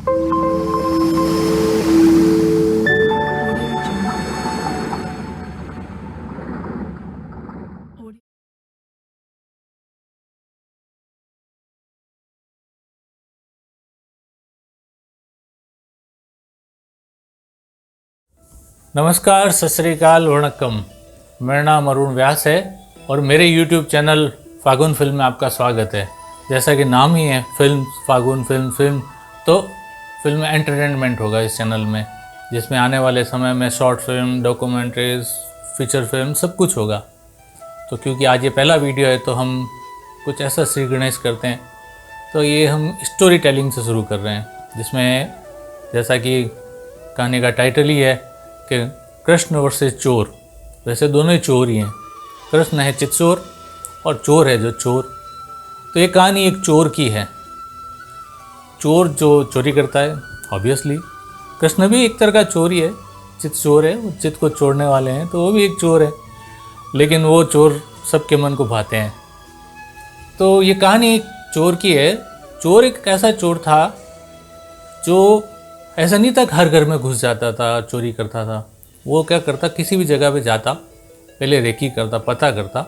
नमस्कार, सत श्री अकाल, वणक्कम। मेरा नाम अरुण व्यास है और मेरे YouTube चैनल फागुन फिल्म में आपका स्वागत है। जैसा कि नाम ही है फिल्म, फागुन फिल्म, तो फिल्म एंटरटेनमेंट होगा इस चैनल में, जिसमें आने वाले समय में short film, documentaries, feature film सब कुछ होगा। तो क्योंकि आज ये पहला वीडियो है तो हम कुछ ऐसा श्री गणेश करते हैं, तो ये हम स्टोरी टेलिंग से शुरू कर रहे हैं, जिसमें जैसा कि कहानी का टाइटल ही है कि कृष्ण वर्सेस चोर। वैसे दोनों ही चोर ही हैं, कृष्ण है चित्चोर और चोर है जो चोर। तो ये कहानी एक चोर की है, चोर जो चोरी करता है। ऑब्वियसली कृष्ण भी एक तरह का चोर ही है, चित चोर है, वो चित को चोरने वाले हैं, तो वो भी एक चोर है, लेकिन वो चोर सबके मन को भाते हैं। तो ये कहानी एक चोर की है। चोर एक ऐसा चोर था जो ऐसा नहीं था हर घर में घुस जाता था, चोरी करता था। वो क्या करता, किसी भी जगह पे जाता, पहले रेकी करता, पता करता,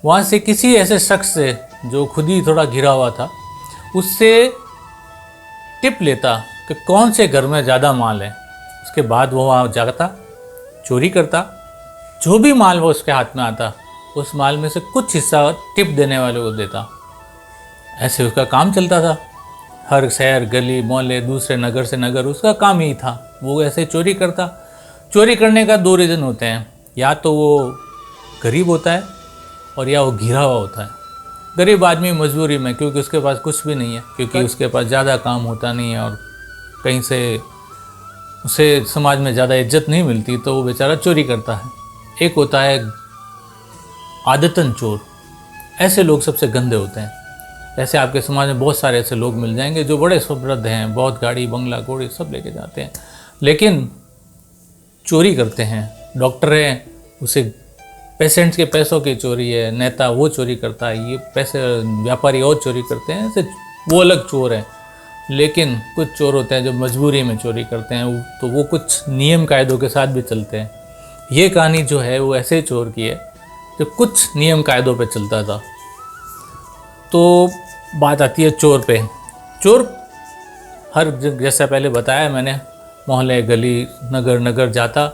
वहाँ से किसी ऐसे शख्स से जो खुद ही थोड़ा घिरा हुआ था, उससे टिप लेता कि कौन से घर में ज़्यादा माल है। उसके बाद वो वहाँ जाता, चोरी करता, जो भी माल वो उसके हाथ में आता, उस माल में से कुछ हिस्सा टिप देने वाले को देता। ऐसे उसका काम चलता था। हर शहर, गली, मोहल्ले, दूसरे नगर से नगर, उसका काम ही था। वो ऐसे चोरी करता। चोरी करने का दो रीज़न होते हैं, या तो वो गरीब होता है और या वो घिरा हुआ होता है। गरीब आदमी मजबूरी में, क्योंकि उसके पास कुछ भी नहीं है, क्योंकि उसके पास ज़्यादा काम होता नहीं है और कहीं से उसे समाज में ज़्यादा इज्जत नहीं मिलती, तो वो बेचारा चोरी करता है। एक होता है आदतन चोर। ऐसे लोग सबसे गंदे होते हैं। ऐसे आपके समाज में बहुत सारे ऐसे लोग मिल जाएंगे जो बड़े समृद्ध हैं, बहुत गाड़ी बंगला घोड़ी सब लेके जाते हैं, लेकिन चोरी करते हैं। डॉक्टर है, उसे पेशेंट्स के पैसों की चोरी है। नेता वो चोरी करता है, ये पैसे व्यापारी और चोरी करते हैं। ऐसे वो अलग चोर हैं। लेकिन कुछ चोर होते हैं जो मजबूरी में चोरी करते हैं, तो वो कुछ नियम कायदों के साथ भी चलते हैं। ये कहानी जो है वो ऐसे चोर की है जो कुछ नियम कायदों पे चलता था। तो बात आती है चोर पे। चोर हर जैसा पहले बताया मैंने, मोहल्ले, गली, नगर नगर जाता,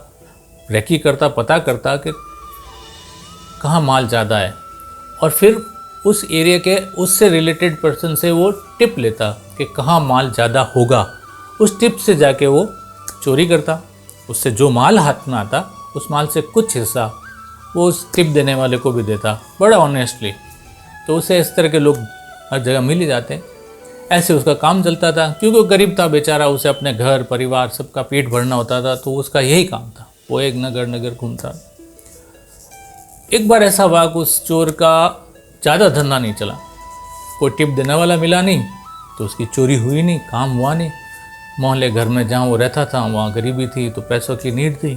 रेकी करता, पता करता कि कहाँ माल ज़्यादा है, और फिर उस एरिया के उससे रिलेटेड पर्सन से वो टिप लेता कि कहाँ माल ज़्यादा होगा। उस टिप से जाके वो चोरी करता। उससे जो माल हाथ में आता, उस माल से कुछ हिस्सा वो उस टिप देने वाले को भी देता, बड़ा ऑनेस्टली। तो उसे इस तरह के लोग हर जगह मिल ही जाते हैं। ऐसे उसका काम चलता था, क्योंकि वो गरीब था बेचारा, उसे अपने घर परिवार सबका पेट भरना होता था, तो उसका यही काम था। वो एक नगर नगर घूमता। एक बार ऐसा हुआ कि उस चोर का ज़्यादा धंधा नहीं चला, कोई टिप देने वाला मिला नहीं, तो उसकी चोरी हुई नहीं, काम हुआ नहीं। मोहल्ले घर में जहाँ वो रहता था वहाँ गरीबी थी, तो पैसों की नीड थी,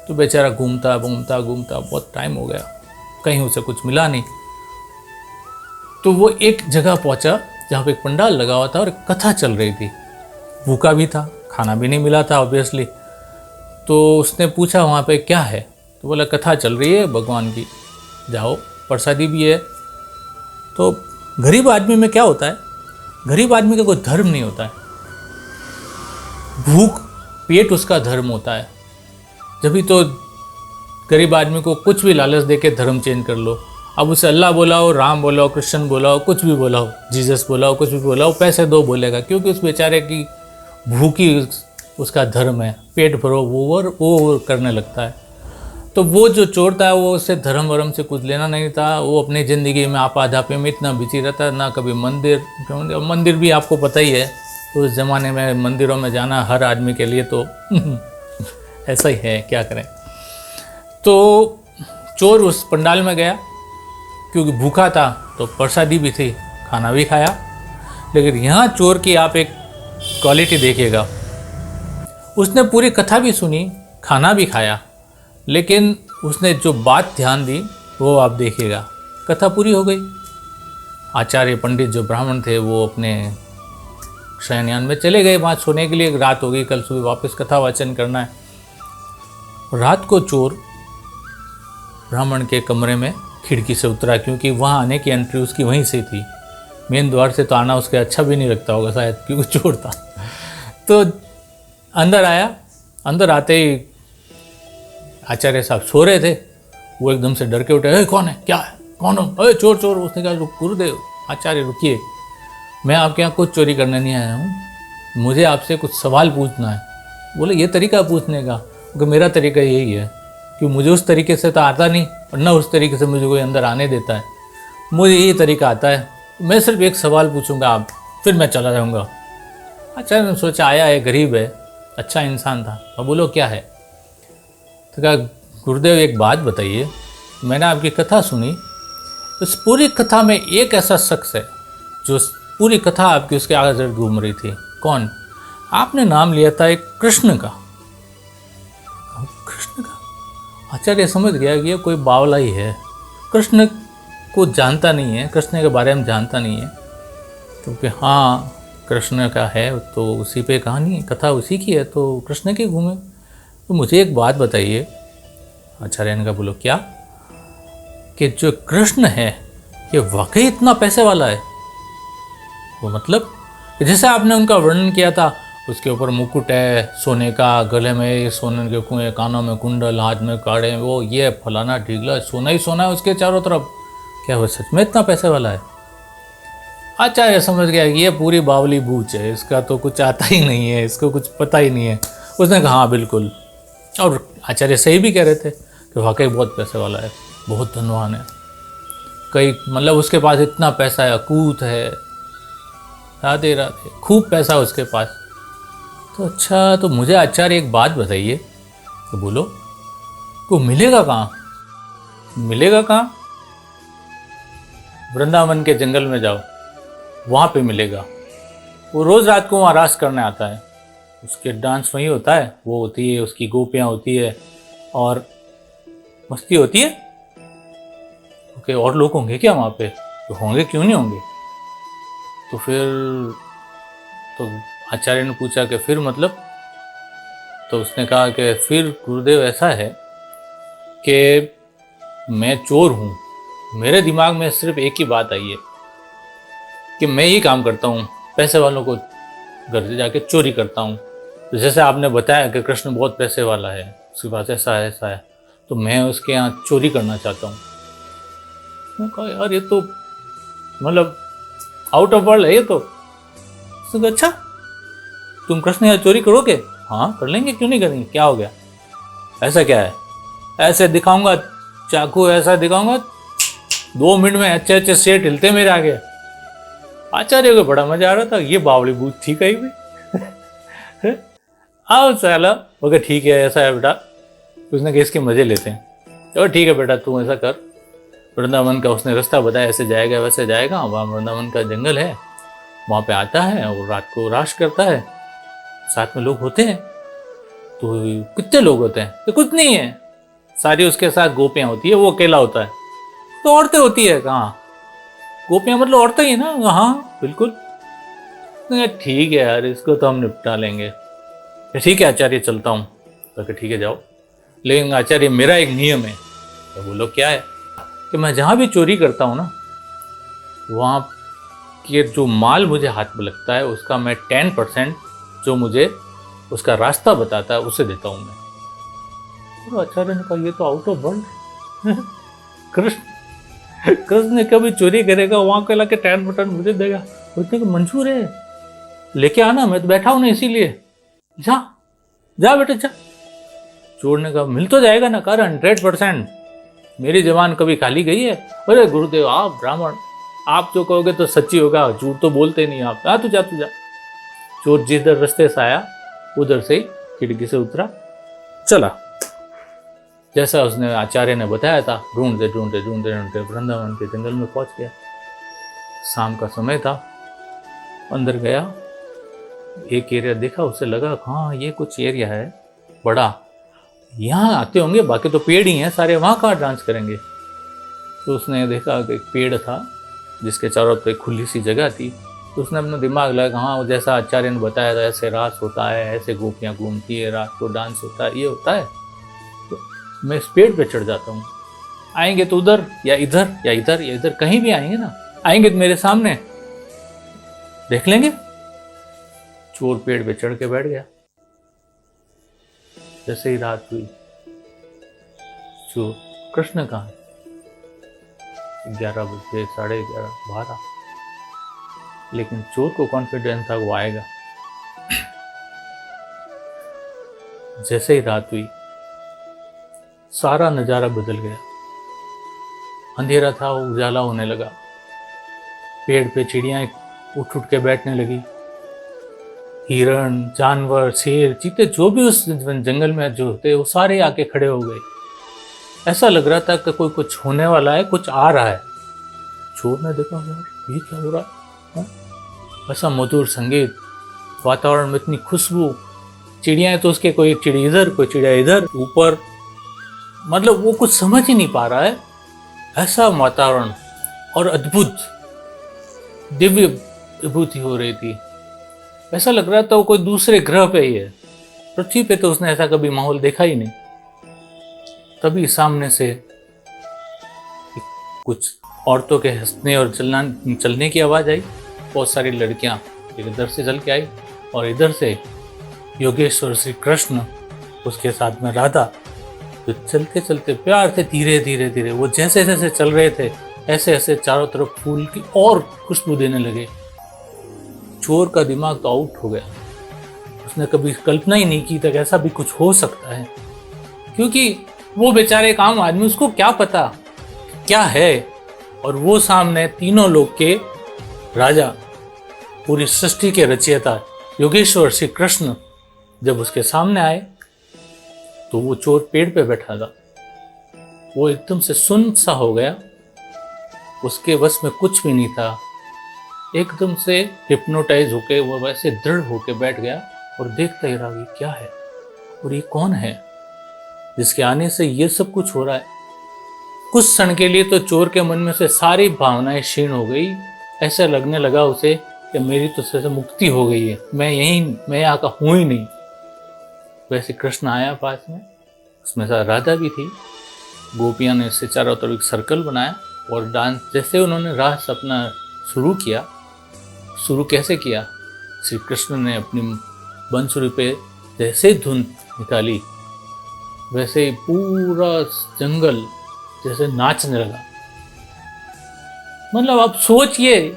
तो बेचारा घूमता घूमता घूमता बहुत टाइम हो गया, कहीं उसे कुछ मिला नहीं। तो वो एक जगह पहुंचा जहाँ पे एक पंडाल लगा हुआ था और कथा चल रही थी। भूखा भी था, खाना भी नहीं मिला था ऑब्वियसली। तो उसने पूछा वहाँ पे क्या है, तो बोला कथा चल रही है भगवान की, जाओ, प्रसादी भी है। तो गरीब आदमी में क्या होता है, गरीब आदमी का कोई धर्म नहीं होता है। भूख पेट उसका धर्म होता है। जब भी तो गरीब आदमी को कुछ भी लालच दे के धर्म चेंज कर लो। अब उसे अल्लाह बोलाओ, राम बोलाओ, कृष्ण बोलाओ, कुछ भी बोलाओ, जीसस बोलाओ, कुछ भी बोलाओ, पैसे दो बोलेगा, क्योंकि उस बेचारे की भूखी उसका धर्म है। पेट भरो वो करने लगता है। तो वो जो चोर था वो उससे धर्म वरम से कुछ लेना नहीं था। वो अपनी ज़िंदगी में आपाधापी में इतना बिजी रहता, ना कभी मंदिर भी आपको पता ही है, उस ज़माने में मंदिरों में जाना हर आदमी के लिए तो ऐसा ही है, क्या करें। तो चोर उस पंडाल में गया, क्योंकि भूखा था तो प्रसादी भी थी, खाना भी खाया। लेकिन यहाँ चोर की आप एक क्वालिटी देखिएगा, उसने पूरी कथा भी सुनी, खाना भी खाया, लेकिन उसने जो बात ध्यान दी वो आप देखिएगा। कथा पूरी हो गई, आचार्य पंडित जो ब्राह्मण थे वो अपने शयनयान में चले गए वहाँ सोने के लिए। रात हो गई, कल सुबह वापस कथा वाचन करना है। रात को चोर ब्राह्मण के कमरे में खिड़की से उतरा, क्योंकि वहाँ आने की एंट्री उसकी वहीं से थी। मेन द्वार से तो आना उसके अच्छा भी नहीं लगता होगा शायद, क्योंकि चोर था। तो अंदर आया। अंदर आते ही आचार्य साहब सो रहे थे। वो एकदम से डर के उठे, अरे कौन है, क्या है, कौन हो, अरे चोर चोर। उसने कहा गुरुदेव, आचार्य रुकिए, मैं आपके यहाँ कुछ चोरी करने नहीं आया हूँ, मुझे आपसे कुछ सवाल पूछना है। बोले ये तरीका पूछने का? क्योंकि मेरा तरीका यही है कि मुझे उस तरीके से तो आता नहीं, और न उस तरीके से मुझे कोई अंदर आने देता है, मुझे यही तरीका आता है। मैं सिर्फ एक सवाल पूछूंगा, आप फिर मैं चला जाऊँगा। अच्छा, मैंने सोचा आया है, गरीब है, अच्छा इंसान था। अब बोलो क्या है? तो कहा गुरुदेव एक बात बताइए, मैंने आपकी कथा सुनी, इस पूरी कथा में एक ऐसा शख्स है जो पूरी कथा आपकी उसके आगे घूम रही थी। कौन? आपने नाम लिया था एक कृष्ण का। कृष्ण का? आचार्य समझ गया कि ये कोई बावला ही है, कृष्ण को जानता नहीं है, कृष्ण के बारे में जानता नहीं है। क्योंकि हाँ, कृष्ण का है तो उसी पे कहानी कथा उसी की है, तो कृष्ण के घूमे। तो मुझे एक बात बताइए। आचार्य ने कहा बोलो क्या? कि जो कृष्ण है ये वाकई इतना पैसे वाला है? वो मतलब जैसे आपने उनका वर्णन किया था, उसके ऊपर मुकुट है सोने का, गले में सोने के कुएं, कानों में कुंडल, हाथ में काड़े, वो ये फलाना ढीगला, सोना ही सोना है उसके चारों तरफ। क्या वो सच में इतना पैसे वाला है? आचार्य समझ गया कि ये पूरी बावली बूच है, इसका तो कुछ आता ही नहीं है, इसको कुछ पता ही नहीं है। उसने कहा हाँ बिल्कुल। और आचार्य सही भी कह रहे थे कि वाकई बहुत पैसे वाला है, बहुत धनवान है। कई मतलब उसके पास इतना पैसा है, अकूत है, राधे राधे, खूब पैसा उसके पास। तो अच्छा, तो मुझे आचार्य एक बात बताइए, तो बोलो, वो मिलेगा कहाँ? मिलेगा कहाँ? वृंदावन के जंगल में जाओ, वहाँ पे मिलेगा। वो रोज़ रात को वहाँ रास करने आता है, उसके डांस वहीं होता है, वो होती है, उसकी गोपियाँ होती है और मस्ती होती है। ओके, और लोग होंगे क्या वहाँ पे? तो होंगे, क्यों नहीं होंगे? तो फिर तो आचार्य ने पूछा कि फिर मतलब? तो उसने कहा कि फिर गुरुदेव ऐसा है कि मैं चोर हूँ, मेरे दिमाग में सिर्फ एक ही बात आई है कि मैं ये काम करता हूँ, पैसे वालों को घर से जाके चोरी करता हूँ। तो जैसे आपने बताया कि कृष्ण बहुत पैसे वाला है, उसके पास ऐसा है ऐसा है, तो मैं उसके यहाँ चोरी करना चाहता हूँ। मैं कहा यार ये तो मतलब आउट ऑफ वर्ल्ड है ये तो। अच्छा, तुम कृष्ण यहाँ चोरी करोगे? हाँ कर लेंगे, क्यों नहीं करेंगे, क्या हो गया? ऐसा क्या है? ऐसे दिखाऊंगा चाकू, ऐसा दिखाऊंगा 2 मिनट में अच्छे अच्छे सेठ हिलते मेरे आगे। आचार्य को बड़ा मजा आ रहा था, ये बावली बूथ थी कहीं भी। आओ साला, ओके ठीक है ऐसा है बेटा, उसने कहा इसके मजे लेते हैं। तो ठीक है बेटा तू ऐसा कर, वृंदावन का उसने रास्ता बताया, ऐसे जाएगा वैसे जाएगा, वहाँ वृंदावन का जंगल है, वहाँ पे आता है और रात को राश करता है, साथ में लोग होते हैं। तो कितने लोग होते हैं? तो कुछ नहीं है, सारी उसके साथ गोपियाँ होती है, वो अकेला होता है। तो औरतें होती है कहाँ? गोपियाँ मतलब औरतें ही ना? हाँ बिल्कुल। ठीक है यार, इसको तो हम निपटा लेंगे। ठीक है आचार्य चलता हूँ। तो ठीक है जाओ, लेकिन आचार्य मेरा एक नियम है। तो बोलो क्या है? कि मैं जहाँ भी चोरी करता हूँ ना, वहाँ के जो माल मुझे हाथ में लगता है उसका मैं 10% जो मुझे उसका रास्ता बताता है उसे देता हूँ मैं। तो आचार्य ने कहा ये तो आउट ऑफ वर्ल्ड। कृष्ण ने कभी चोरी करेगा, वहाँ के लाके 10% मुझे देगा? उसने कहा मंजूर है, लेके आना, मैं तो बैठा हूँ ना इसीलिए, जा जा बेटा जा। चोर ने कहा मिल तो जाएगा ना? कर 100%, मेरी जबान कभी खाली गई है? अरे गुरुदेव आप ब्राह्मण, आप जो कहोगे तो सच्ची होगा, झूठ तो बोलते नहीं आप। तू जा तू जा। चोर जिधर रास्ते से आया उधर से खिड़की से उतरा, चला जैसा उसने आचार्य ने बताया था। ढूंढते ढूंढते ढूंढते ढूंढते वृंदावन के जंगल में पहुंच गया। शाम का समय था, अंदर गया, एक एरिया देखा, उसे लगा हाँ ये कुछ एरिया है बड़ा, यहाँ आते होंगे, बाकी तो पेड़ ही हैं सारे, वहाँ कहाँ डांस करेंगे। तो उसने देखा कि एक पेड़ था जिसके चारों तरफ खुली सी जगह थी, तो उसने अपना दिमाग लगा, हाँ जैसा आचार्य ने बताया था ऐसे रास होता है, ऐसे गोपियाँ घूमती है, रात को डांस होता है, ये होता है, तो मैं इस पेड़ पे चढ़ जाता हूँ। आएंगे तो उधर या इधर या इधर या इधर, कहीं भी आएंगे ना, आएंगे तो मेरे सामने देख लेंगे। चोर पेड़ पे चढ़ के बैठ गया। जैसे ही रात हुई, चोर कृष्ण कहाँ है? 11 बजे, 11:30, 12, लेकिन चोर को कॉन्फिडेंस था वो आएगा। जैसे ही रात हुई, सारा नजारा बदल गया। अंधेरा था, वो उजाला होने लगा। पेड़ पे चिड़ियाँ उठ उठ के बैठने लगी। हिरण, जानवर, शेर, चीते, जो भी उस जंगल में जो होते वो सारे आके खड़े हो गए। ऐसा लग रहा था कि कोई कुछ होने वाला है, कुछ आ रहा है। चोर ने देखा, यार ये क्या हो रहा है? ऐसा मधुर संगीत, वातावरण में इतनी खुशबू, चिड़ियाँ तो उसके, कोई चिड़ी इधर, कोई चिड़िया इधर, ऊपर, मतलब वो कुछ समझ ही नहीं पा रहा है। ऐसा वातावरण और अद्भुत दिव्य विभूति हो रही थी। ऐसा लग रहा था वो कोई दूसरे ग्रह पे ही है। पृथ्वी पे तो उसने ऐसा कभी माहौल देखा ही नहीं। तभी सामने से कुछ औरतों के हंसने और चलने की आवाज आई। बहुत सारी लड़कियां इधर से चल के आई और इधर से योगेश्वर श्री कृष्ण, उसके साथ में राधा, तो चलते चलते प्यार से धीरे धीरे धीरे वो जैसे जैसे चल रहे थे ऐसे ऐसे चारों तरफ फूल की और खुशबू देने लगे। चोर का दिमाग तो आउट हो गया। उसने कभी कल्पना ही नहीं की था कि ऐसा भी कुछ हो सकता है, क्योंकि वो बेचारे एक आम आदमी, उसको क्या पता क्या है। और वो सामने तीनों लोग के राजा, पूरी सृष्टि के रचयिता योगेश्वर श्री कृष्ण जब उसके सामने आए तो वो चोर पेड़ पे बैठा था। वो एकदम से सुन्न सा हो गया, उसके वश में कुछ भी नहीं था। एकदम से हिप्नोटाइज होके वो वैसे दृढ़ होके बैठ गया और देखता ही रहा, ये क्या है और ये कौन है जिसके आने से ये सब कुछ हो रहा है। कुछ क्षण के लिए तो चोर के मन में से सारी भावनाएं क्षीण हो गई। ऐसा लगने लगा उसे कि मेरी तो से मुक्ति हो गई है, मैं यहाँ का हूं ही नहीं। वैसे कृष्ण आया पास में, उसमें साथ राधा भी थी। गोपियां ने इससे चारों तरफ एक सर्कल बनाया और डांस, जैसे उन्होंने रास अपना शुरू किया। शुरू कैसे किया? श्री कृष्ण ने अपनी बंसुरी पे जैसे धुन निकाली, वैसे ही पूरा जंगल जैसे नाचने लगा। मतलब आप सोचिए,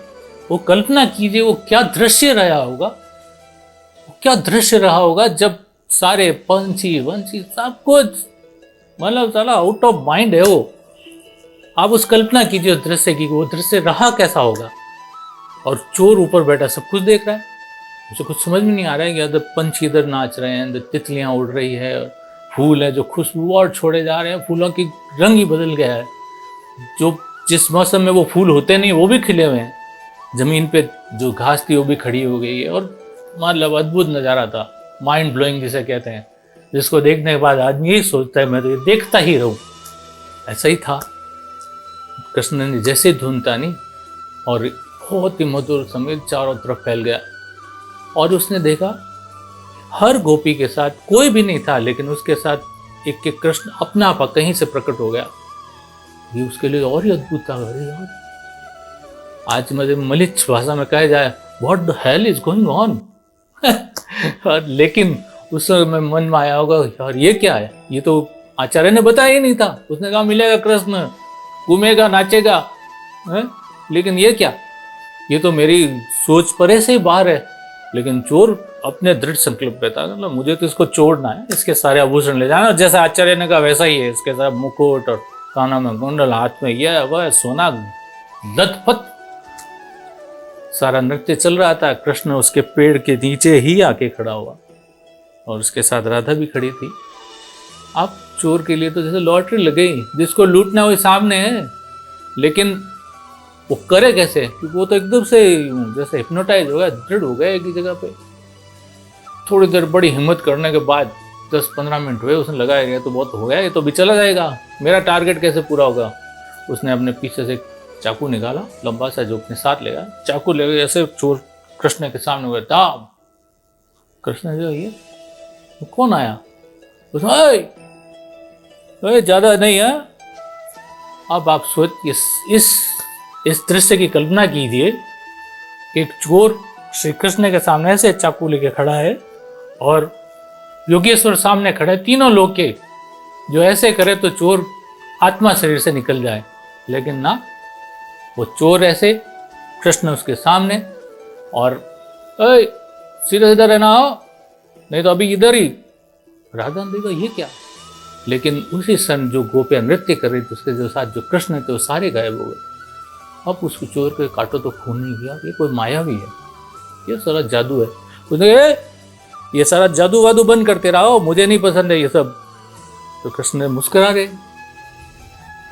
वो कल्पना कीजिए वो क्या दृश्य रहा होगा, क्या दृश्य रहा होगा जब सारे पंछी वंछी सब कुछ, मतलब साला आउट ऑफ माइंड है वो। आप उस कल्पना कीजिए उस दृश्य की, वो दृश्य रहा कैसा होगा। और चोर ऊपर बैठा सब कुछ देख रहा है। मुझे कुछ समझ में नहीं आ रहा है कि इधर पंछी इधर नाच रहे हैं, इधर तितलियां उड़ रही है, फूल है जो खुशबू और छोड़े जा रहे हैं, फूलों की रंग ही बदल गया है। जो जिस मौसम में वो फूल होते नहीं वो भी खिले हुए हैं। जमीन पे जो घास थी वो भी खड़ी हो गई है। और मतलब अद्भुत नज़ारा था, माइंड ब्लोइंग जिसे कहते हैं, जिसको देखने के बाद आदमी यही सोचता है मैं तो ये देखता ही रहूं। ऐसा ही था। कृष्ण ने जैसे धुन तानी और बहुत ही मधुर संगीत चारों तरफ फैल गया। और उसने देखा हर गोपी के साथ कोई भी नहीं था, लेकिन उसके साथ एक एक कृष्ण अपना आपा कहीं से प्रकट हो गया। ये उसके लिए और ही अद्भुत था। अरे यार, आज मुझे मलिच्छ भाषा में कहा जाए what the hell is going on. लेकिन उस समय मन में आया होगा यार ये क्या है, ये तो आचार्य ने बताया ही नहीं था। उसने कहा मिलेगा कृष्ण, घूमेगा, नाचेगा, लेकिन ये क्या, ये तो मेरी सोच परे से ही बाहर है। लेकिन चोर अपने दृढ़ संकल्प पे था, मतलब मुझे तो इसको छोड़ना है, इसके सारे आभूषण ले जाना। जैसा आचार्य ने कहा वैसा ही है, इसके साथ मुकुट और कानों में कुंडल, हाथ में यह वह सोना लथपथ सारा नृत्य चल रहा था। कृष्ण उसके पेड़ के नीचे ही आके खड़ा हुआ और उसके साथ राधा भी खड़ी थी। अब चोर के लिए तो जैसे लॉटरी लग गई, जिसको लूटना वो सामने है, लेकिन वो करे कैसे, क्योंकि वो तो एकदम से जैसे हिप्नोटाइज हो गया, दृढ़ हो गया एक ही जगह पे। थोड़ी देर बड़ी हिम्मत करने के बाद 10-15 मिनट हुए, उसने लगाया गया तो बहुत हो गया, ये तो भी चला जाएगा, मेरा टारगेट कैसे पूरा होगा। उसने अपने पीछे से चाकू निकाला लंबा सा जो अपने साथ ले गया, चाकू ले गए ऐसे चोर कृष्ण के सामने हुए दाम। कृष्ण जो ये कौन आया, उसमें ज्यादा नहीं है। अब आप सोच इस दृश्य की कल्पना कीजिए, एक चोर श्री कृष्ण के सामने ऐसे चाकू लेके खड़ा है और योगेश्वर सामने खड़े, तीनों लोग के जो ऐसे करे तो चोर आत्मा शरीर से निकल जाए, लेकिन ना, वो चोर ऐसे, कृष्ण उसके सामने और सीधा इधर है ना, नहीं तो अभी इधर ही। राधा ने देखा ये क्या, लेकिन उसी समय जो गोपियां नृत्य कर रही थी उसके जो साथ जो कृष्ण थे वो सारे गायब हो गए। अब उसको चोर के काटो तो खून नहीं गया, ये कोई माया भी है, ये सारा जादू है। उसने ये सारा जादू वादू बंद करते रहो, मुझे नहीं पसंद है ये सब। तो कृष्ण मुस्कुरा रहे,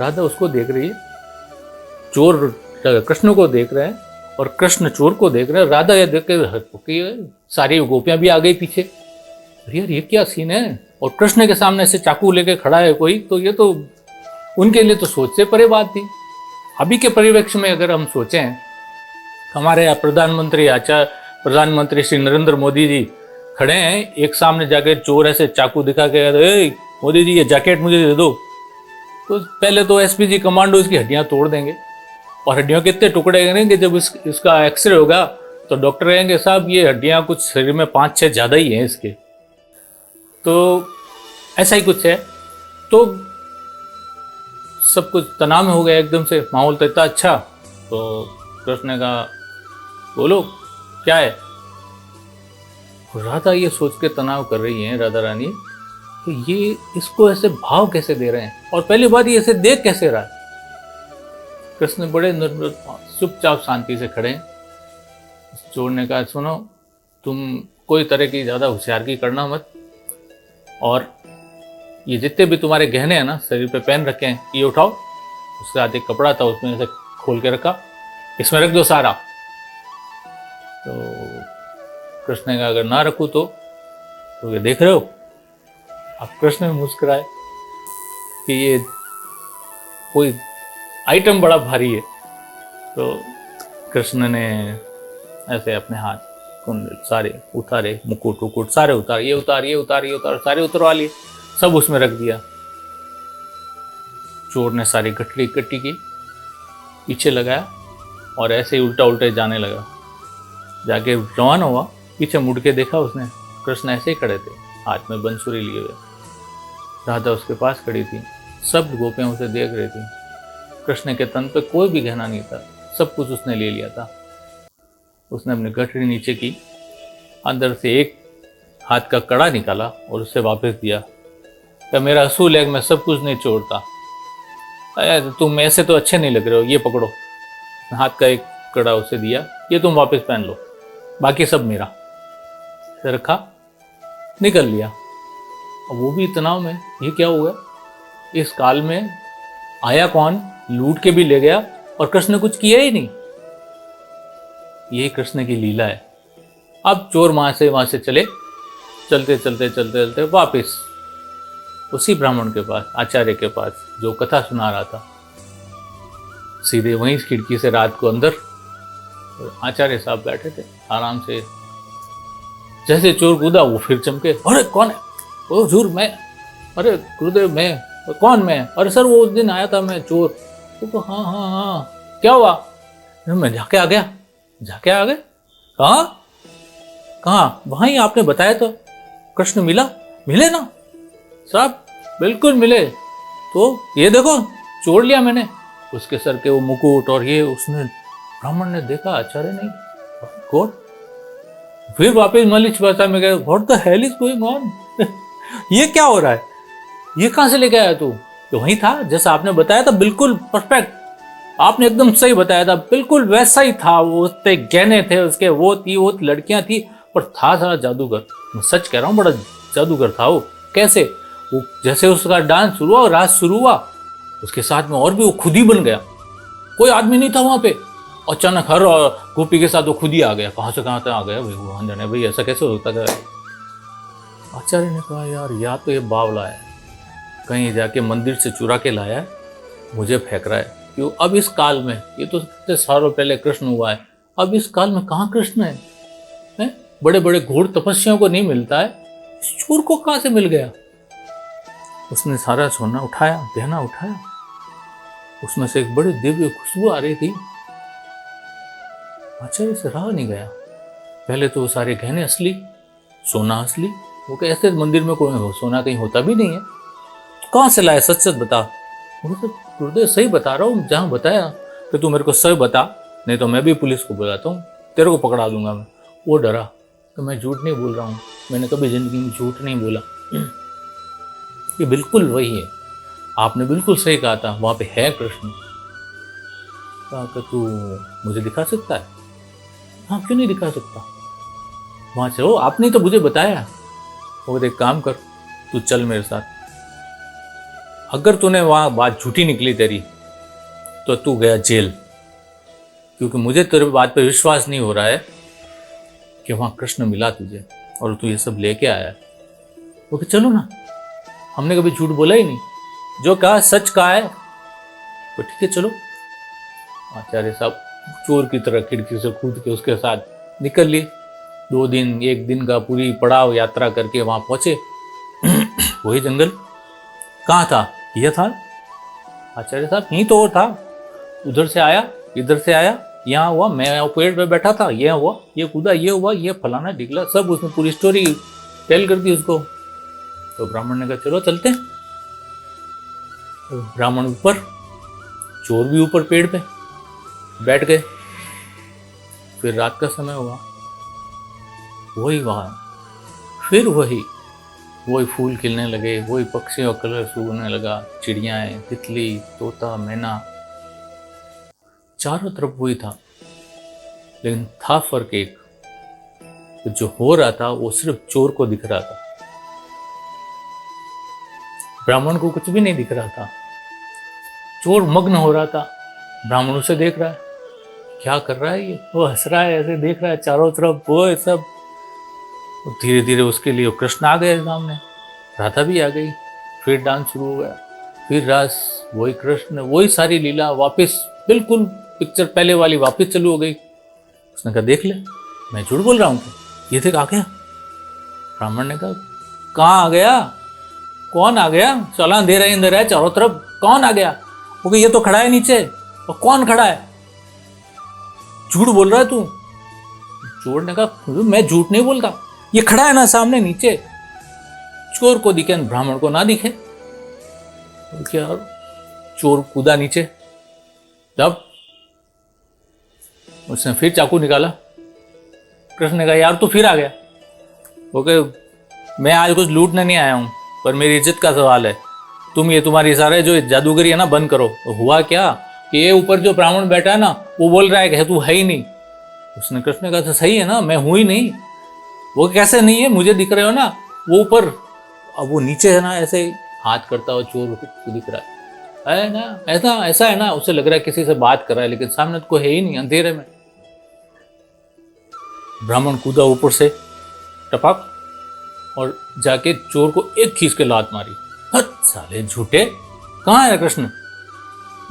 राधा उसको देख रही है, चोर कृष्ण को देख रहे हैं और कृष्ण चोर को देख रहे हैं। राधा ये देख के सारी गोपियां भी आ गई पीछे, यार ये क्या सीन है, और कृष्ण के सामने से चाकू लेके खड़ा है कोई, तो ये तो उनके लिए तो सोच से परे बात थी। अभी के परिवेश में अगर हम सोचें, हमारे यहाँ प्रधानमंत्री श्री नरेंद्र मोदी जी खड़े हैं, एक सामने जाके चोर ऐसे चाकू दिखा के मोदी जी ये जैकेट मुझे दे दो, तो पहले तो एसपीजी कमांडो इसकी हड्डियां तोड़ देंगे, और हड्डियों के इतने टुकड़े करेंगे, जब इसका एक्सरे होगा तो डॉक्टर कहेंगे साहब ये हड्डियां कुछ शरीर में 5-6 ज़्यादा ही हैं इसके। तो ऐसा ही कुछ है। तो सब कुछ तनाव में हो गया एकदम से, माहौल तो इतना अच्छा। तो कृष्ण ने कहा बोलो क्या है। राधा ये सोच के तनाव कर रही हैं, राधा रानी, कि ये इसको ऐसे भाव कैसे दे रहे हैं, और पहली बात ये ऐसे देख कैसे रहा है। कृष्ण बड़े चुपचाप शांति से खड़े हैं। चोर ने कहा सुनो, तुम कोई तरह की ज़्यादा होशियारगी करना मत, और ये जितने भी तुम्हारे गहने हैं ना शरीर पे पहन रखे हैं, ये उठाओ। उसके साथ एक कपड़ा था, उसमें से खोल के रखा, इसमें रख दो सारा। तो कृष्ण ने कहा अगर ना रखूँ तो ये देख रहे हो। अब कृष्ण मुस्कुराए कि ये कोई आइटम बड़ा भारी है। तो कृष्ण ने ऐसे अपने हाथ कुंडल सारे उतारे, मुकुट उकुट सारे उतारे, ये उतार सारे उतरवा लिए, सब उसमें रख दिया। चोर ने सारी गठरी इकट्ठी की, पीछे लगाया और ऐसे ही उल्टा उल्टे जाने लगा। जाके रवाना हुआ, पीछे मुड़ के देखा उसने, कृष्ण ऐसे ही खड़े थे, हाथ में बंसुरी लिए हुए। राधा उसके पास खड़ी थी, सब गोपियां उसे देख रही थी। कृष्ण के तन पे कोई भी गहना नहीं था, सब कुछ उसने ले लिया था। उसने अपनी गठरी नीचे की, अंदर से एक हाथ का कड़ा निकाला और उसे वापस दिया। क्या मेरा असूल है, मैं सब कुछ नहीं छोड़ता। तुम ऐसे तो अच्छे नहीं लग रहे हो, ये पकड़ो। हाथ का एक कड़ा उसे दिया, ये तुम वापस पहन लो, बाकी सब मेरा। रखा, निकल लिया। अब वो भी तनाव में, ये क्या हुआ, इस काल में आया कौन, लूट के भी ले गया और कृष्ण ने कुछ किया ही नहीं। यही कृष्ण की लीला है। अब चोर वहां से चलते वापस उसी ब्राह्मण के पास, आचार्य के पास, जो कथा सुना रहा था। सीधे वहीं खिड़की से रात को अंदर, आचार्य साहब बैठे थे आराम से। जैसे चोर कूदा वो फिर चमके, अरे कौन है? ओ हुजूर मैं, अरे गुरुदेव मैं, कौन मैं? अरे सर वो उस दिन आया था मैं चोर। तो हाँ क्या हुआ? मैं जाके आ गया। कहाँ? वहाँ ही आपने बताया तो। कृष्ण मिले ना साहब? बिल्कुल मिले। तो ये देखो छोड़ लिया मैंने उसके सर के वो मुकुट और ये। उसने, ब्राह्मण ने देखा, आचार्य नहीं, गॉड। फिर वापस मलिच भाषा में गए, what the hell is going on? ये क्या हो रहा है? ये कहाँ से लेके आया तू? तो वही था जैसा आपने बताया था, बिल्कुल परफेक्ट। आपने एकदम सही बताया था, बिल्कुल वैसा ही था। वो उसके गहने थे उसके, वो लड़कियां थी, पर था सारा जादूगर। मैं सच कह रहा हूँ, बड़ा जादूगर था वो। कैसे? वो जैसे उसका डांस शुरू हुआ, रात शुरू हुआ, उसके साथ में और भी वो खुद ही बन गया। कोई आदमी नहीं था वहां पे। अचानक हर गोपी के साथ वो खुद ही आ गया। कहाँ से कहाँ तक आ गया भगवान जाने, भाई ऐसा कैसे होता है? आचार्य ने कहा यार, या तो ये बावला है, कहीं जाके मंदिर से चुरा के लाया है, मुझे फेंक रहा है। क्यों अब इस काल में, ये तो कितने सालों पहले कृष्ण हुआ है, अब इस काल में कहाँ कृष्ण है? बड़े बड़े घोर तपस्याओं को नहीं मिलता है, इस चोर को कहाँ से मिल गया? उसने सारा सोना उठाया, गहना उठाया, उसमें से एक बड़ी दिव्य खुशबू आ रही थी। आश्चर्य से रहा नहीं गया। पहले तो वो सारे गहने असली, सोना असली, वो कि ऐसे मंदिर में कोई हो सोना कहीं होता भी नहीं है, कहाँ से लाया? सच सच बता। गुरुदेव सही बता रहा हूँ, जहाँ बताया कि तू मेरे को सही बता, नहीं तो मैं भी पुलिस को बुलाता हूँ, तेरे को पकड़ा दूंगा मैं। वो डरा तो मैं झूठ नहीं बोल रहा हूँ, मैंने कभी जिंदगी में झूठ नहीं बोला। ये बिल्कुल वही है, आपने बिल्कुल सही कहा था, वहाँ पे है कृष्ण। कहा कि तू मुझे दिखा सकता है? हाँ क्यों नहीं दिखा सकता, वहाँ से हो, आपने तो मुझे बताया। और एक काम कर, तू चल मेरे साथ, अगर तूने वहाँ बात झूठी निकली तेरी तो तू गया जेल, क्योंकि मुझे तेरे बात पे विश्वास नहीं हो रहा है कि वहाँ कृष्ण मिला तुझे और तू ये सब लेके आया है। वो कि चलो ना, हमने कभी झूठ बोला ही नहीं, जो कहा सच कहा है, तो ठीक है चलो। आचार्य साहब चोर की तरह खिड़की से कूद के उसके साथ निकल लिए। 2 दिन 1 दिन का पूरी पड़ाव यात्रा करके वहां पहुंचे। वही जंगल कहाँ था? यह था आचार्य साहब, यहीं तो और था। उधर से आया, इधर से आया, यहाँ हुआ, मैं पेड़ पे बैठा था, यह हुआ, ये कूदा, ये हुआ, ये फलाना ढिकला, सब उसने पूरी स्टोरी टेल कर दी उसको। तो ब्राह्मण ने कहा चलो चलते हैं। तो ब्राह्मण ऊपर, चोर भी ऊपर पेड़ पे बैठ गए। फिर रात का समय हुआ, वही वहां, फिर वही फूल खिलने लगे, वही पक्षियों का कलर सूखने लगा, चिड़ियाएं, तितली, तोता, मैना, चारों तरफ वही था। लेकिन था फर्क एक, तो जो हो रहा था वो सिर्फ चोर को दिख रहा था, ब्राह्मण को कुछ भी नहीं दिख रहा था। चोर मग्न हो रहा था, ब्राह्मण उसे देख रहा है, क्या कर रहा है ये, वो हंस रहा है, ऐसे देख रहा है चारों तरफ, वो सब। धीरे धीरे उसके लिए कृष्ण आ गए सामने, राधा भी आ गई, फिर डांस शुरू हो गया, फिर रास, वही कृष्ण, वही सारी लीला वापस, बिल्कुल पिक्चर पहले वाली वापस चालू हो गई। उसने कहा देख ले, मैं झूठ बोल रहा हूँ क्या? ये देख आ गया। ब्राह्मण ने कहा कहाँ आ गया, कौन आ गया? चला अंधेरा अंधेरा है चारों तरफ, कौन आ गया? वो ये तो खड़ा है नीचे। और कौन खड़ा है? झूठ बोल रहा है तू। चोर ने कहा मैं झूठ नहीं बोलता, ये खड़ा है ना सामने नीचे। चोर को दिखे, ब्राह्मण को ना दिखे। क्या चोर कूदा नीचे, जब उसने फिर चाकू निकाला। कृष्ण ने कहा यार तू फिर आ गया। ओके, मैं आज कुछ लूटने नहीं आया हूं, पर मेरी इज्जत का सवाल है। तुम ये तुम्हारी सारे जो जादूगरी है ना बंद करो। तो हुआ क्या कि ये ऊपर जो ब्राह्मण बैठा है ना, वो बोल रहा है कि तू है ही नहीं। उसने कृष्ण ने कहा सही है ना, मैं हूं ही नहीं। वो कैसे नहीं है, मुझे दिख रहे हो ना, वो ऊपर, अब वो नीचे है ना, ऐसे हाथ करता हुआ चोर को दिख रहा है ना, ऐसा है ना। उसे लग रहा है किसी से बात कर रहा है, लेकिन सामने तो कोई है ही नहीं, अंधेरे में। ब्राह्मण कूदा ऊपर से टपक और जाके चोर को एक खींच के लात मारी। हट साले झूठे, कहाँ है कृष्ण,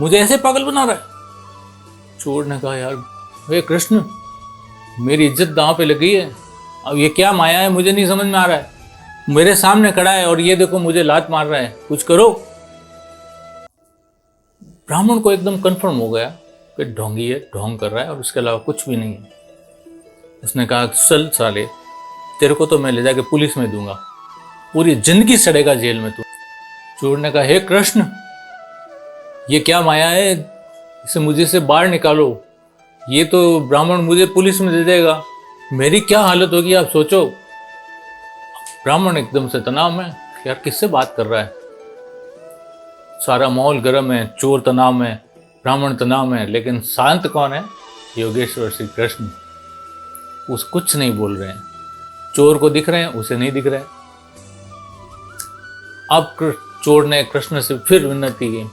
मुझे ऐसे पागल बना रहा है। चोर ने कहा यार वे कृष्ण, मेरी इज्जत दांव पे लगी है, अब ये क्या माया है मुझे नहीं समझ में आ रहा है। मेरे सामने खड़ा है और ये देखो मुझे लात मार रहा है, कुछ करो। ब्राह्मण को एकदम कंफर्म हो गया कि ढोंगी है, ढोंग कर रहा है और उसके अलावा कुछ भी नहीं है। उसने कहा चल साले, तेरे को तो मैं ले जाके पुलिस में दूंगा, पूरी जिंदगी सड़ेगा जेल में तू। चोर ने कहा हे कृष्ण, ये क्या माया है, इसे मुझे से बाहर निकालो, ये तो ब्राह्मण मुझे पुलिस में दे देगा, मेरी क्या हालत होगी आप सोचो। ब्राह्मण एकदम से तनाव में, यार किससे बात कर रहा है, सारा माहौल गर्म है, चोर तनाव में, ब्राह्मण तनाव में, लेकिन शांत कौन है? योगेश्वर श्री कृष्ण। उस कुछ नहीं बोल रहे हैं, चोर को दिख रहे हैं, उसे नहीं दिख रहे। अब चोर ने कृष्ण से फिर विनती की,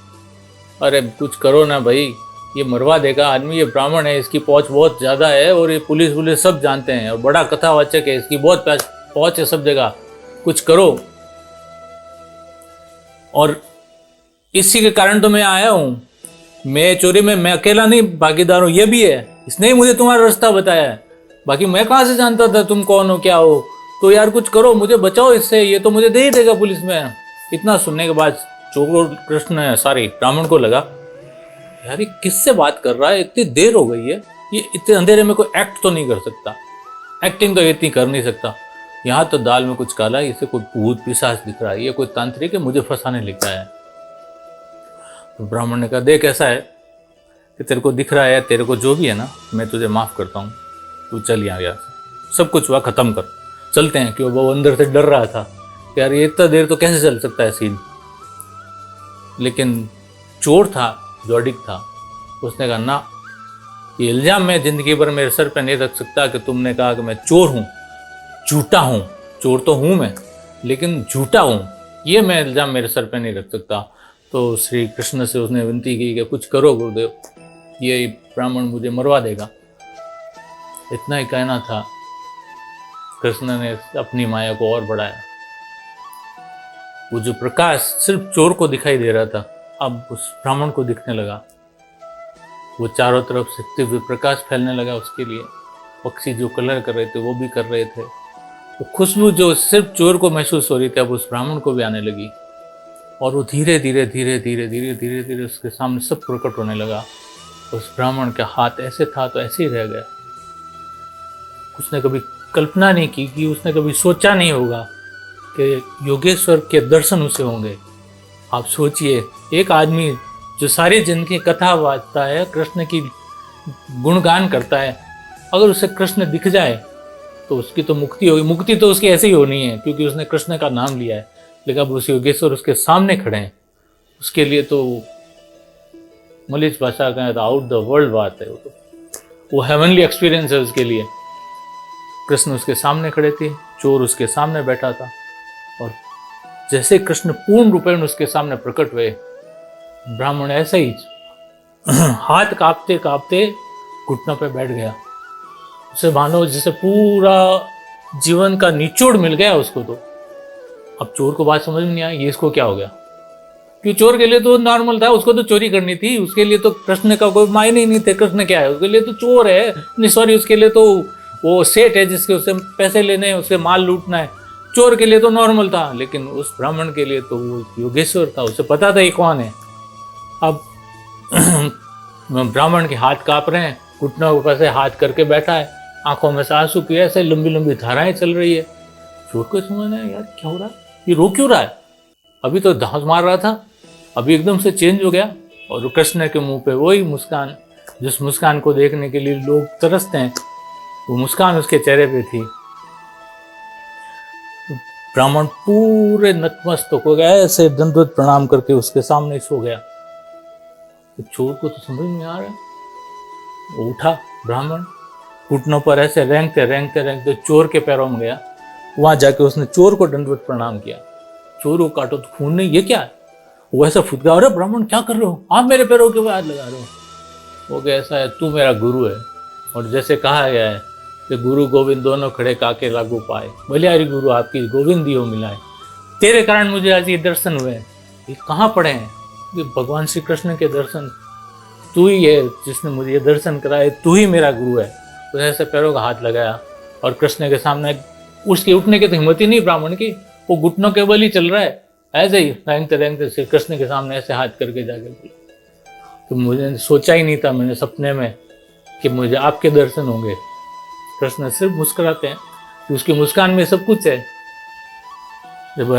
अरे कुछ करो ना भाई, ये मरवा देगा आदमी, ये ब्राह्मण है, इसकी पहुंच बहुत ज्यादा है और ये पुलिस सब जानते हैं और बड़ा कथावाचक है, इसकी बहुत पहुंच है सब जगह, कुछ करो। और इसी के कारण तो मैं आया हूं, मैं चोरी में मैं अकेला नहीं भागीदार हूँ, ये भी है, इसने ही मुझे तुम्हारा रास्ता बताया है, बाकी मैं कहाँ से जानता था तुम कौन हो क्या हो। तो यार कुछ करो, मुझे बचाओ इससे, ये तो मुझे दे ही देगा पुलिस में। इतना सुनने के बाद चोर कृष्ण सॉरी ब्राह्मण को लगा यार ये किससे बात कर रहा है, इतनी देर हो गई है, ये इतने अंधेरे में कोई एक्ट तो नहीं कर सकता, एक्टिंग तो इतनी कर नहीं सकता, यहाँ तो दाल में कुछ काला है, इसे कोई भूत पिशाच दिख रहा है, ये कोई तांत्रिक है मुझे फंसाने लिखा है। तो ब्राह्मण ने कहा देख ऐसा है कि तेरे को दिख रहा है, तेरे को जो भी है ना मैं तुझे माफ़ करता हूँ, तू चल यहाँ से, सब कुछ हुआ ख़त्म कर, चलते हैं। क्यों वो अंदर से डर रहा था कि यार ये इतना देर तो कैसे चल सकता है सीन। लेकिन चोर था जो अडिग था, उसने कहा ना, ये इल्ज़ाम मैं ज़िंदगी भर मेरे सर पे नहीं रख सकता कि तुमने कहा कि मैं चोर हूँ, झूठा हूँ। चोर तो हूँ मैं लेकिन झूठा हूँ, ये मैं इल्ज़ाम मेरे सर पे नहीं रख सकता। तो श्री कृष्ण से उसने विनती की कि कुछ करो गुरुदेव, ये ब्राह्मण मुझे मरवा देगा। इतना ही कहना था, कृष्ण ने अपनी माया को और बढ़ाया। वो जो प्रकाश सिर्फ चोर को दिखाई दे रहा था अब उस ब्राह्मण को दिखने लगा, वो चारों तरफ से दिव्य प्रकाश फैलने लगा उसके लिए। पक्षी जो कलर कर रहे थे वो भी कर रहे थे, वो खुशबू जो सिर्फ चोर को महसूस हो रही थी अब उस ब्राह्मण को भी आने लगी। और वो धीरे धीरे धीरे धीरे धीरे धीरे धीरे उसके सामने सब प्रकट होने लगा। उस ब्राह्मण का हाथ ऐसे था तो ऐसे ही रह गया। उसने कभी कल्पना नहीं की कि उसने कभी सोचा नहीं होगा कि योगेश्वर के दर्शन उसे होंगे। आप सोचिए, एक आदमी जो सारी जिंदगी कथा वाचता है, कृष्ण की गुणगान करता है, अगर उसे कृष्ण दिख जाए तो उसकी तो मुक्ति होगी। मुक्ति तो उसकी ऐसे ही होनी है क्योंकि उसने कृष्ण का नाम लिया है। लेकिन अब उस योगेश्वर उसके सामने खड़े हैं, उसके लिए तो मलिच भाषा का आउट द वर्ल्ड बात है। वो हेवनली एक्सपीरियंस है उसके लिए। कृष्ण उसके सामने खड़े थे, चोर उसके सामने बैठा था, और जैसे कृष्ण पूर्ण रूपेण उसके सामने प्रकट हुए, ब्राह्मण ऐसे ही हाथ कांपते कांपते घुटनों पे बैठ गया। उसे मानो जैसे पूरा जीवन का निचोड़ मिल गया उसको। तो अब चोर को बात समझ में नहीं आई, ये इसको क्या हो गया, क्योंकि चोर के लिए तो नॉर्मल था, उसको तो चोरी करनी थी, उसके लिए तो कृष्ण का कोई मायने ही नहीं थे। कृष्ण क्या है उसके लिए, तो चोर है, नहीं सॉरी उसके लिए तो वो सेठ है जिसके उससे पैसे लेने हैं, उससे माल लूटना है। चोर के लिए तो नॉर्मल था, लेकिन उस ब्राह्मण के लिए तो वो योगेश्वर था, उसे पता था ये कौन है। अब ब्राह्मण के हाथ कांप रहे हैं, घुटनों के ऊपर से हाथ करके बैठा है, आंखों में से आंसू की ऐसे लंबी लंबी धाराएं चल रही है। चोर को समझ में यार क्या हो रहा है, ये रो क्यों रहा है, अभी तो धांस मार रहा था, अभी एकदम से चेंज हो गया। और कृष्ण के मुंह पे वही मुस्कान, जिस मुस्कान को देखने के लिए लोग तरसते हैं, वो मुस्कान उसके चेहरे पे थी। ब्राह्मण पूरे नतमस्तक हो गया, ऐसे दंडवत प्रणाम करके उसके सामने सो गया। तो चोर को तो समझ नहीं आ रहा, वो उठा ब्राह्मण, घुटनों पर ऐसे रेंगते रेंगते रेंगते चोर के पैरों में गया। वहां जाके उसने चोर को दंडवत प्रणाम किया। चोर को काटो तो खून नहीं, ये क्या है, वो ऐसा फुदका, अरे ब्राह्मण क्या कर रहे हो, आप मेरे पैरों के ऊपर हाथ लगा रहे हो। वो क्या ऐसा है, तू मेरा गुरु है, और जैसे कहा गया है कि गुरु गोविंद दोनों खड़े काके लागू पाए, बलिहारी गुरु आपकी गोविंद दियो मिलाए, तेरे कारण मुझे आज ये दर्शन हुए। ये कहाँ पड़े हैं, ये भगवान श्री कृष्ण के दर्शन, तू ही है जिसने मुझे ये दर्शन कराए, तू ही मेरा गुरु है। तो ऐसे पैरों का हाथ लगाया, और कृष्ण के सामने उसके उठने की तो हिम्मत ही नहीं ब्राह्मण की, वो घुटनों के बल ही चल रहा है, ऐसे ही रेंगते रेंगते श्री कृष्ण के सामने ऐसे हाथ करके जाके बोला, तो मुझे सोचा ही नहीं था मैंने सपने में कि मुझे आपके दर्शन होंगे। कृष्ण सिर्फ मुस्कुराते हैं कि उसकी मुस्कान में सब कुछ है। जब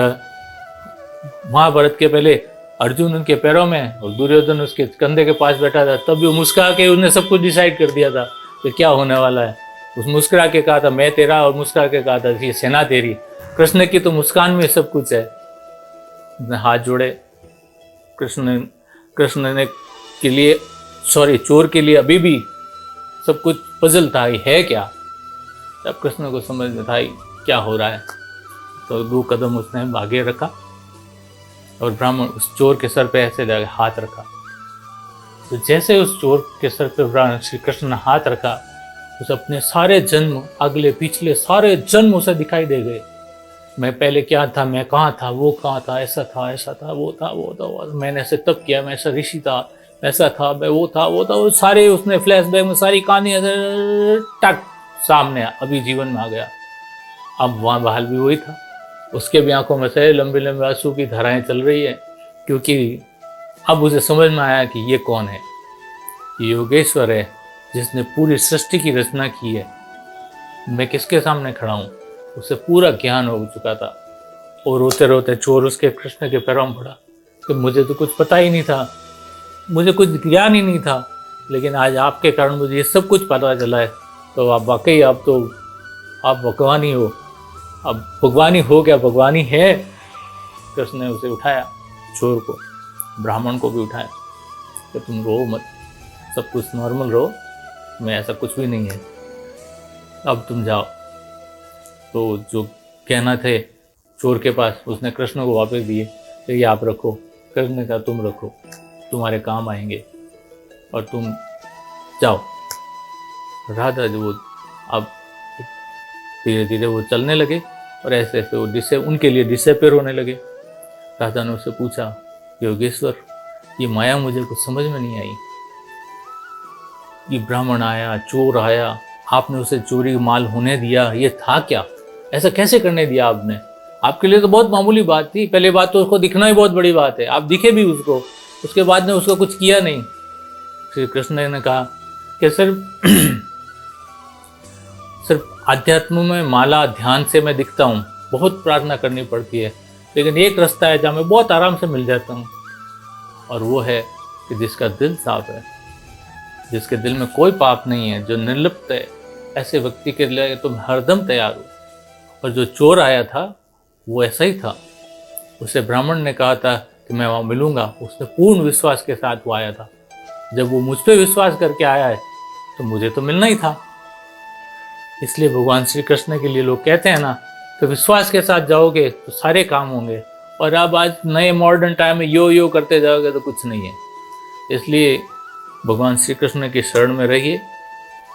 महाभारत के पहले अर्जुन उनके पैरों में और दुर्योधन उसके कंधे के पास बैठा था, तब भी मुस्कुरा के उसने सब कुछ डिसाइड कर दिया था कि क्या होने वाला है। उस मुस्कुरा के कहा था मैं तेरा, और मुस्कुरा के कहा था ये सेना तेरी। कृष्ण की तो मुस्कान में सब कुछ है। हाथ जोड़े, कृष्ण ने के लिए चोर के लिए अभी भी सब कुछ पजल था, ये है क्या। जब कृष्ण को समझ में था क्या हो रहा है, तो 2 कदम उसने आगे रखा और ब्राह्मण उस चोर के सर पे ऐसे लगा हाथ रखा। तो जैसे उस चोर के सर पे श्री कृष्ण ने हाथ रखा, उस अपने सारे जन्म, अगले पिछले सारे जन्म उसे दिखाई दे गए। मैं पहले क्या था, मैं कहाँ था, वो कहाँ था, ऐसा था, वो था, मैंने ऐसे तप किया, मैं ऐसा ऋषि था, ऐसा था, मैं वो था, वो सारे उसने फ्लैशबैक में सारी कहानी टक सामने अभी जीवन में आ गया। अब वहाँ बहाल भी वही था, उसके भी आंखों में से लंबे लंबे आंसू की धाराएं चल रही है, क्योंकि अब उसे समझ में आया कि ये कौन है। ये योगेश्वर है जिसने पूरी सृष्टि की रचना की है। मैं किसके सामने खड़ा हूँ, उसे पूरा ज्ञान हो चुका था। और रोते रोते चोर उसके कृष्ण के पैरों में पड़ा कि मुझे तो कुछ पता ही नहीं था, मुझे कुछ ज्ञान ही नहीं था, लेकिन आज आपके कारण मुझे ये सब कुछ पता चला है। तो आप वाकई आप भगवान ही हो। अब भगवान ही हो क्या, भगवान ही है। कृष्ण ने उसे उठाया, चोर को, ब्राह्मण को भी उठाया कि तुम रो मत, सब कुछ नॉर्मल रहो, मैं ऐसा कुछ भी नहीं है, अब तुम जाओ। तो जो कहना थे चोर के पास, उसने कृष्ण को वापस दिए, तो ये आप रखो। कृष्ण ने कहा तुम रखो, तुम्हारे काम आएंगे, और तुम जाओ। राधा जो अब धीरे धीरे वो चलने लगे, और ऐसे ऐसे वो उनके लिए डिसअपीयर होने लगे। राधा ने उससे पूछा, योगेश्वर, ये माया मुझे कुछ समझ में नहीं आई। ये ब्राह्मण आया, चोर आया, आपने उसे चोरी माल होने दिया, ये था क्या, ऐसा कैसे करने दिया आपने? आपके लिए तो बहुत मामूली बात थी, पहले बात तो उसको दिखना ही बहुत बड़ी बात है, आप दिखे भी उसको, उसके बाद ने उसको कुछ किया नहीं। श्री कृष्ण ने कहा कि सिर्फ अध्यात्म में माला ध्यान से मैं दिखता हूँ, बहुत प्रार्थना करनी पड़ती है, लेकिन एक रास्ता है जहाँ मैं बहुत आराम से मिल जाता हूँ, और वो है कि जिसका दिल साफ है, जिसके दिल में कोई पाप नहीं है, जो निर्लिप्त है, ऐसे व्यक्ति के लिए तुम हरदम तैयार हो। और जो चोर आया था वो ऐसा ही था, उसे ब्राह्मण ने कहा था कि मैं वहाँ मिलूंगा, उसने पूर्ण विश्वास के साथ वो आया था। जब वो मुझ पर विश्वास करके आया है तो मुझे तो मिलना ही था। इसलिए भगवान श्री कृष्ण के लिए लोग कहते हैं ना कि विश्वास के साथ जाओगे तो सारे काम होंगे, और अब आज नए मॉडर्न टाइम में यो करते जाओगे तो कुछ नहीं है। इसलिए भगवान श्री कृष्ण की शरण में रहिए,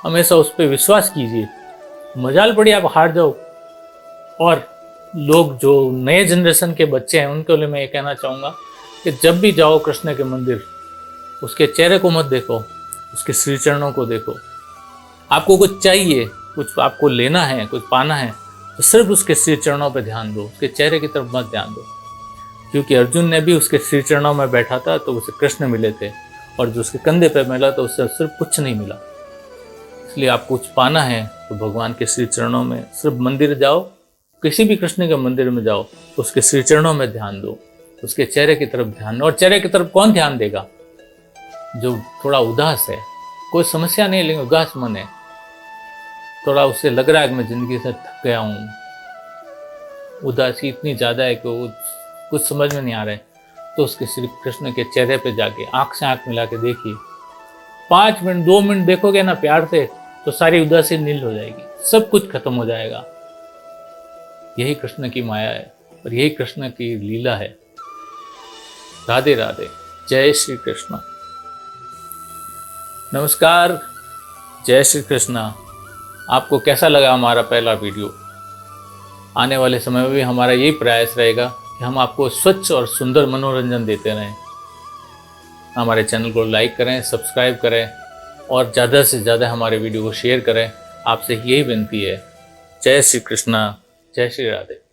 हमेशा उस पर विश्वास कीजिए। मजाल पड़ी आप हार जाओ। और लोग जो नए जनरेशन के बच्चे हैं उनके लिए मैं ये कहना चाहूँगा कि जब भी जाओ कृष्ण के मंदिर, उसके चेहरे को मत देखो, उसके श्री चरणों को देखो। आपको कुछ चाहिए, कुछ आपको लेना है, कुछ पाना है, तो सिर्फ उसके श्री चरणों पर ध्यान दो, उसके चेहरे की तरफ मत ध्यान दो। क्योंकि अर्जुन ने भी उसके श्री चरणों में बैठा था तो उसे कृष्ण मिले थे, और जो उसके कंधे पर मिला तो उससे सिर्फ कुछ नहीं मिला। इसलिए आप कुछ पाना है तो भगवान के श्री चरणों में, सिर्फ मंदिर जाओ, किसी भी कृष्ण के मंदिर में जाओ, उसके श्री चरणों में ध्यान दो, उसके चेहरे की तरफ ध्यान दो। और चेहरे की तरफ कौन ध्यान देगा? जो थोड़ा उदास है, कोई समस्या नहीं लेकिन उदास मन है, थोड़ा उससे लग रहा है कि मैं जिंदगी से थक गया हूँ, उदासी इतनी ज़्यादा है कि वो कुछ समझ में नहीं आ रहा है, तो उसके श्री कृष्ण के चेहरे पे जाके आंख से आंख मिला के देखिए। 5 मिनट 2 मिनट देखोगे ना प्यार से, तो सारी उदासी नील हो जाएगी, सब कुछ खत्म हो जाएगा। यही कृष्ण की माया है और यही कृष्ण की लीला है। राधे राधे, जय श्री कृष्ण। नमस्कार, जय श्री कृष्ण। आपको कैसा लगा हमारा पहला वीडियो? आने वाले समय में भी हमारा यही प्रयास रहेगा कि हम आपको स्वच्छ और सुंदर मनोरंजन देते रहें। हमारे चैनल को लाइक करें, सब्सक्राइब करें, और ज़्यादा से ज़्यादा हमारे वीडियो को शेयर करें। आपसे यही विनती है। जय श्री कृष्ण, जय श्री राधे।